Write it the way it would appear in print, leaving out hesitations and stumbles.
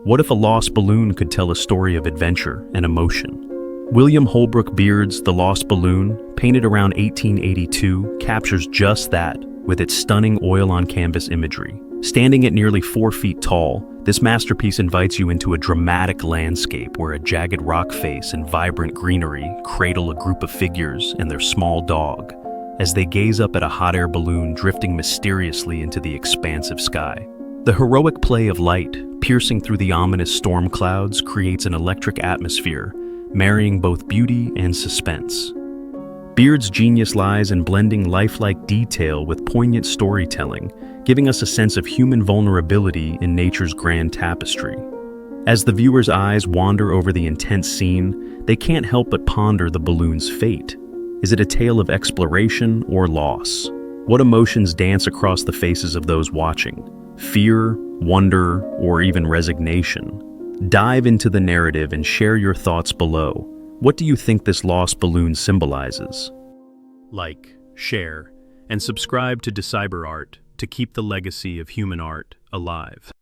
What if a lost balloon could tell a story of adventure and emotion? William Holbrook Beard's The Lost Balloon, painted around 1882, captures just that with its stunning oil-on-canvas imagery. Standing at nearly 4 feet tall, this masterpiece invites you into a dramatic landscape where a jagged rock face and vibrant greenery cradle a group of figures and their small dog as they gaze up at a hot air balloon drifting mysteriously into the expansive sky. The heroic play of light, piercing through the ominous storm clouds, creates an electric atmosphere, marrying both beauty and suspense. Beard's genius lies in blending lifelike detail with poignant storytelling, giving us a sense of human vulnerability in nature's grand tapestry. As the viewer's eyes wander over the intense scene, they can't help but ponder the balloon's fate. Is it a tale of exploration or loss? What emotions dance across the faces of those watching? Fear, wonder, or even resignation? Dive into the narrative and share your thoughts below. What do you think this lost balloon symbolizes? Like, share, and subscribe to Decipher Art to keep the legacy of human art alive.